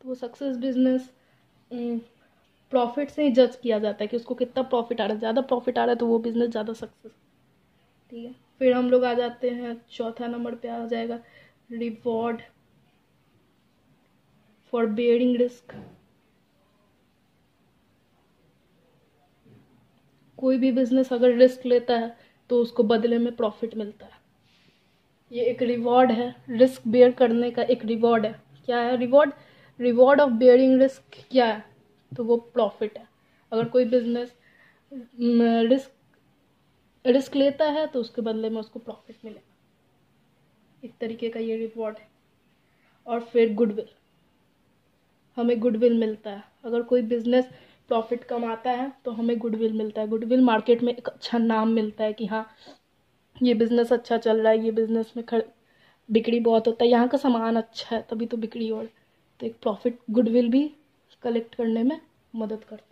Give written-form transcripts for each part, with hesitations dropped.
तो वो success business profit से ही जज किया जाता है कि उसको कितना प्रॉफिट आ रहा है। ज़्यादा प्रॉफिट आ रहा है तो वो बिजनेस ज़्यादा सक्सेस। ठीक है, फिर हम लोग आ जाते हैं चौथा नंबर पे आ जाएगा रिवॉर्ड फॉर बेयरिंग रिस्क। कोई भी बिजनेस अगर रिस्क लेता है तो उसको बदले में प्रॉफिट मिलता है। ये एक रिवॉर्ड है, रिस्क बेयर करने का एक रिवॉर्ड है। क्या है reward? Reward of bearing risk क्या है? तो वो प्रॉफिट है। अगर कोई बिजनेस रिस्क रिस्क लेता है तो उसके बदले में उसको प्रॉफिट मिलेगा। एक तरीके का ये रिवॉर्ड है। और फिर गुडविल, हमें गुडविल मिलता है। अगर कोई बिजनेस प्रॉफिट कमाता है तो हमें गुडविल मिलता है। गुडविल मार्केट में एक अच्छा नाम मिलता है कि हाँ ये बिजनेस अच्छा चल रहा है, ये बिजनेस में बिक्री बहुत होता है, यहाँ का सामान अच्छा है तभी तो बिक्री हो रही है। तो एक प्रॉफिट गुडविल भी कलेक्ट करने में मदद करता है।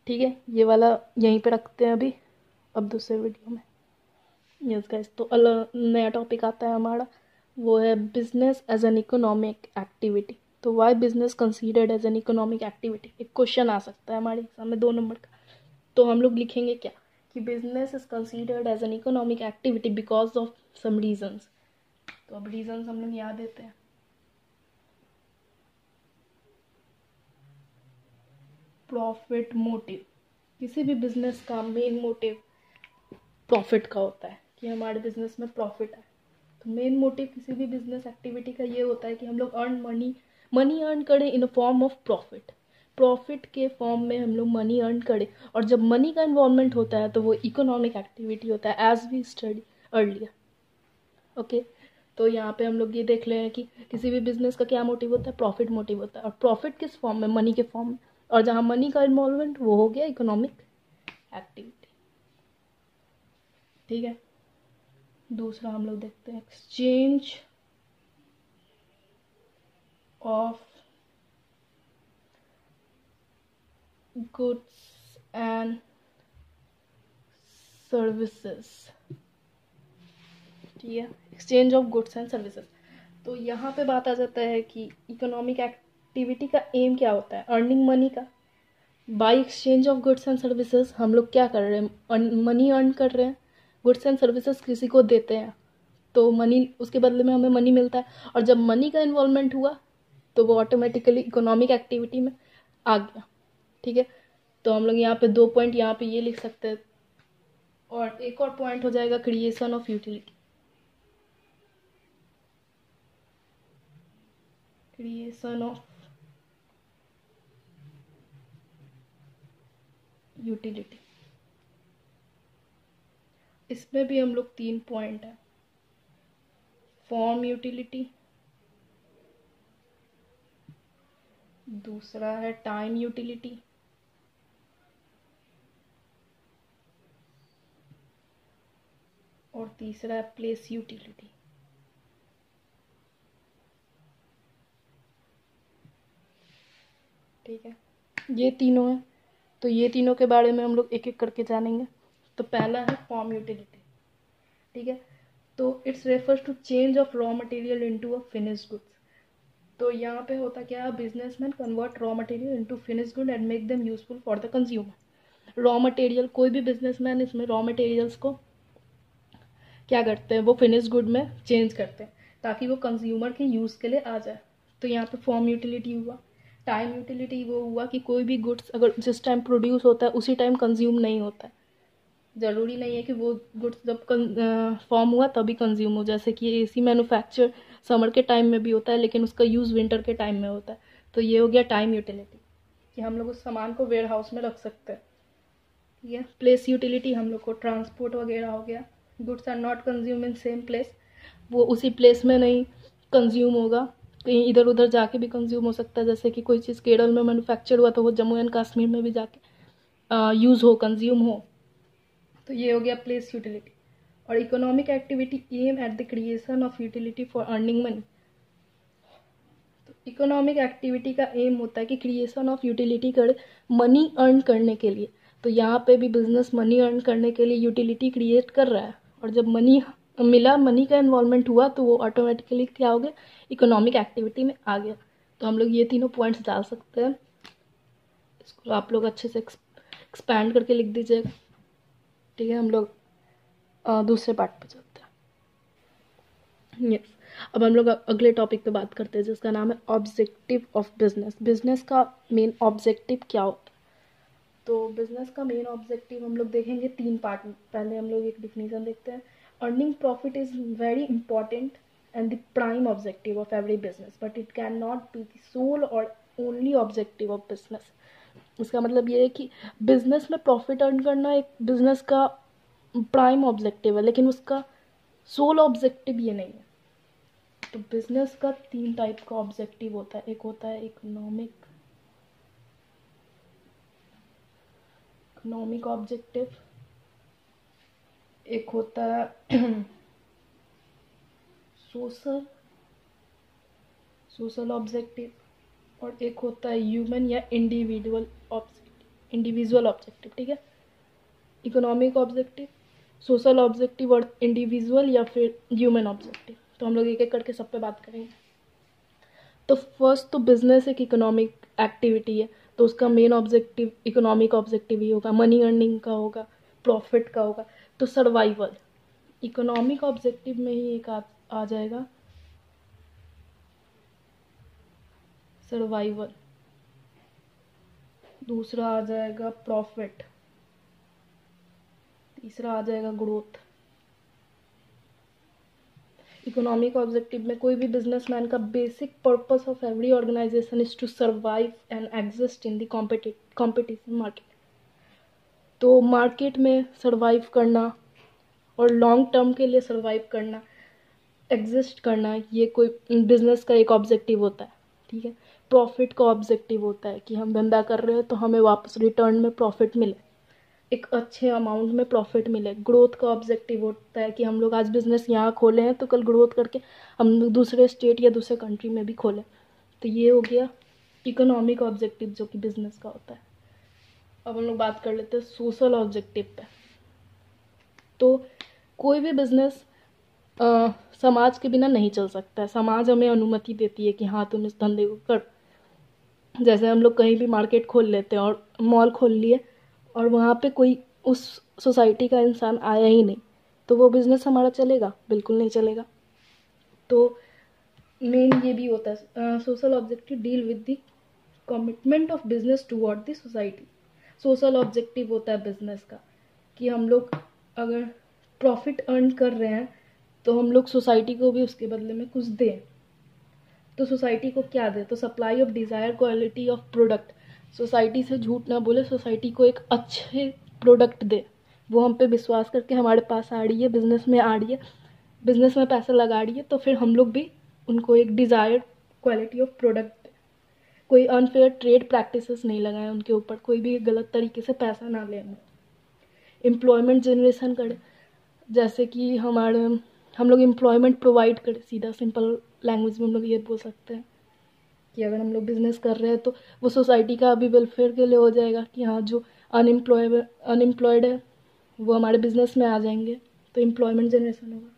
ठीक है, ये वाला यहीं पे रखते हैं अभी, अब दूसरे वीडियो में। यस गाइस, तो नया टॉपिक आता है हमारा, वो है business as an economic activity. तो why business considered as an economic activity, एक क्वेश्चन आ सकता है हमारे एग्जाम में 2 नंबर का। तो हम लोग लिखेंगे क्या कि business is considered as an economic activity because of some reasons. तो अब रीजंस हम लोग याद देते हैं। प्रॉफिट मोटिव, किसी भी बिजनेस का मेन मोटिव प्रॉफिट का होता है कि हमारे बिजनेस में प्रॉफिट है। तो मेन मोटिव किसी भी बिजनेस एक्टिविटी का ये होता है कि हम लोग मनी अर्न करें in a form of profit. Profit के फॉर्म में हम लोग मनी अर्न करें। और जब मनी का इन्वॉल्वमेंट होता है तो वो इकोनॉमिक एक्टिविटी होता है, as we study earlier. Okay, तो यहाँ पे हम लोग ये देख ले हैं कि किसी भी बिजनेस का क्या मोटिव होता है, प्रॉफिट मोटिव होता है। और प्रॉफिट किस फॉर्म में? मनी के फॉर्म में। और जहाँ मनी का इन्वॉल्वमेंट वो हो गया इकोनॉमिक एक्टिविटी। ठीक है, दूसरा हम लोग देखते हैं exchange of goods and services. ठीक है, exchange of goods and services. तो यहाँ पे बात आ जाता है कि इकोनॉमिक एक्टिविटी का एम क्या होता है? अर्निंग मनी का। By exchange of goods and services हम लोग क्या कर रहे हैं? मनी अर्न कर रहे हैं। गुड्स एंड सर्विसेज किसी को देते हैं तो मनी, उसके बदले में हमें मनी मिलता है। और जब मनी का इन्वॉल्वमेंट हुआ तो वो ऑटोमेटिकली इकोनॉमिक एक्टिविटी में आ गया। ठीक है, तो हम लोग यहाँ पे 2 पॉइंट यहाँ पे ये लिख सकते हैं। और एक और पॉइंट हो जाएगा creation of utility. Creation of utility, इसमें भी हम लोग 3 पॉइंट है। फॉर्म यूटिलिटी, दूसरा है टाइम यूटिलिटी, और तीसरा है प्लेस यूटिलिटी। ठीक है, ये तीनों हैं। तो ये तीनों के बारे में हम लोग एक एक करके जानेंगे। तो पहला है फॉर्म यूटिलिटी। ठीक है, तो it's refers to change of raw material into a finished goods. तो यहाँ पे होता क्या है, businessman convert raw material into finished good and make them useful for the consumer. Raw material, कोई भी बिजनेसमैन इसमें रॉ मटेरियल्स को क्या करते हैं, वो फिनिश गुड में चेंज करते हैं ताकि वो कंज्यूमर के यूज़ के लिए आ जाए। तो यहाँ पे फॉर्म यूटिलिटी हुआ। टाइम यूटिलिटी वो हुआ कि कोई भी गुड्स अगर जिस टाइम प्रोड्यूस होता है उसी टाइम कंज्यूम नहीं होता है। ज़रूरी नहीं है कि वो गुड्स जब फॉर्म हुआ तभी कंज्यूम हो। जैसे कि एसी मैन्युफैक्चर समर के टाइम में भी होता है लेकिन उसका यूज़ विंटर के टाइम में होता है। तो ये हो गया टाइम यूटिलिटी कि हम लोग उस सामान को वेयर हाउस में रख सकते हैं। ठीक है, प्लेस यूटिलिटी हम लोग को ट्रांसपोर्ट वगैरह हो गया। Goods are not consume in same place, वो उसी प्लेस में नहीं कंज्यूम होगा, कहीं इधर उधर जाके भी कंज्यूम हो सकता है। जैसे कि कोई चीज़ केरल में मैन्युफैक्चर हुआ तो वो जम्मू एंड कश्मीर में भी जाके यूज़ हो, कंज्यूम हो। तो ये हो गया प्लेस यूटिलिटी। और economic activity aim at the creation of utility for earning money. तो इकोनॉमिक एक्टिविटी का एम होता है कि क्रिएशन ऑफ यूटिलिटी करे मनी अर्न करने के लिए। तो यहाँ पे भी बिजनेस मनी अर्न करने के लिए यूटिलिटी क्रिएट कर रहा है। और जब मनी मिला, मनी का इन्वॉल्वमेंट हुआ तो वो ऑटोमेटिकली क्या हो गया, इकोनॉमिक एक्टिविटी में आ गया। तो हम लोग ये तीनों पॉइंट्स डाल सकते हैं। इसको आप लोग अच्छे से एक्सपैंड करके लिख दीजिएगा। ठीक है, हम लोग दूसरे पार्ट पे चलते हैं। यस, अब हम लोग अगले टॉपिक पे बात करते हैं जिसका नाम है ऑब्जेक्टिव ऑफ बिजनेस। बिजनेस का मेन ऑब्जेक्टिव क्या होता है? तो बिजनेस का मेन ऑब्जेक्टिव हम लोग देखेंगे 3 पार्ट में। पहले हम लोग एक डिफिनीजन देखते हैं। Earning profit is very important and the prime objective of every business, but it cannot be the sole or only objective of business. इसका मतलब ये है कि बिजनेस में प्रॉफिट अर्न करना एक बिजनेस का प्राइम ऑब्जेक्टिव है, लेकिन उसका सोल ऑब्जेक्टिव ये नहीं है। तो बिजनेस का 3 टाइप का ऑब्जेक्टिव होता है। एक होता है इकोनॉमिक ऑब्जेक्टिव, एक होता है सोशल ऑब्जेक्टिव, और एक होता है ह्यूमन या इंडिविजुअल ऑब्जेक्टिव। ठीक है, इकोनॉमिक ऑब्जेक्टिव, सोशल ऑब्जेक्टिव और इंडिविजुअल या फिर ह्यूमन ऑब्जेक्टिव। तो हम लोग एक एक करके सब पे बात करेंगे। तो फर्स्ट, तो बिजनेस एक इकोनॉमिक एक्टिविटी है, तो उसका मेन ऑब्जेक्टिव इकोनॉमिक ऑब्जेक्टिव ही होगा, मनी अर्निंग का होगा, प्रॉफिट का होगा। तो सर्वाइवल इकोनॉमिक ऑब्जेक्टिव में ही एक आ जाएगा सर्वाइवल, दूसरा आ जाएगा प्रॉफिट, तीसरा आ जाएगा ग्रोथ। इकोनॉमिक ऑब्जेक्टिव में कोई भी बिजनेसमैन का basic purpose of every organisation is to survive and exist in the competition market. तो मार्केट में सर्वाइव करना और लॉन्ग टर्म के लिए सर्वाइव करना, एग्जिस्ट करना, ये कोई बिजनेस का एक ऑब्जेक्टिव होता है। ठीक है, प्रॉफिट का ऑब्जेक्टिव होता है कि हम धंधा कर रहे हैं तो हमें वापस रिटर्न में प्रॉफिट मिले, एक अच्छे अमाउंट में प्रॉफिट मिले। ग्रोथ का ऑब्जेक्टिव होता है कि हम लोग आज बिजनेस यहाँ खोले हैं तो कल ग्रोथ करके हम लोग दूसरे स्टेट या दूसरे कंट्री में भी खोलें। तो ये हो गया इकोनॉमिक ऑब्जेक्टिव जो कि बिजनेस का होता है। अब हम लोग बात कर लेते हैं सोशल ऑब्जेक्टिव पे। तो कोई भी बिजनेस समाज के बिना नहीं चल सकता है। समाज हमें अनुमति देती है कि हाँ तुम इस धंधे को कर। जैसे हम लोग कहीं भी मार्केट खोल लेते हैं और मॉल खोल लिए और वहाँ पे कोई उस सोसाइटी का इंसान आया ही नहीं, तो वो बिज़नेस हमारा चलेगा? बिल्कुल नहीं चलेगा। तो मेन ये भी होता है social objective deal with the commitment of business toward the society. Social objective होता है बिजनेस का कि हम लोग अगर प्रॉफिट अर्न कर रहे हैं तो हम लोग सोसाइटी को भी उसके बदले में कुछ दें। तो सोसाइटी को क्या दे? तो supply of desire quality of product. Society से झूठ ना बोले, सोसाइटी को एक अच्छे प्रोडक्ट दे। वो हम पे विश्वास करके हमारे पास आ रही है, बिजनेस में आ रही है, बिजनेस में पैसा लगा रही है, तो फिर हम लोग भी उनको एक डिज़ायर्ड क्वालिटी ऑफ प्रोडक्ट दे। कोई अनफेयर ट्रेड प्रैक्टिसेस नहीं लगाए उनके ऊपर, कोई भी गलत तरीके से पैसा ना ले। एम्प्लॉयमेंट जनरेशन करे, जैसे कि हम लोग एम्प्लॉयमेंट प्रोवाइड करें। सीधा सिंपल लैंग्वेज में हम लोग ये बोल सकते हैं कि अगर हम लोग बिजनेस कर रहे हैं तो वो सोसाइटी का भी वेलफेयर के लिए हो जाएगा कि हाँ जो अनएम्प्लॉयड है वो हमारे बिजनेस में आ जाएंगे, तो एम्प्लॉयमेंट जनरेशन होगा।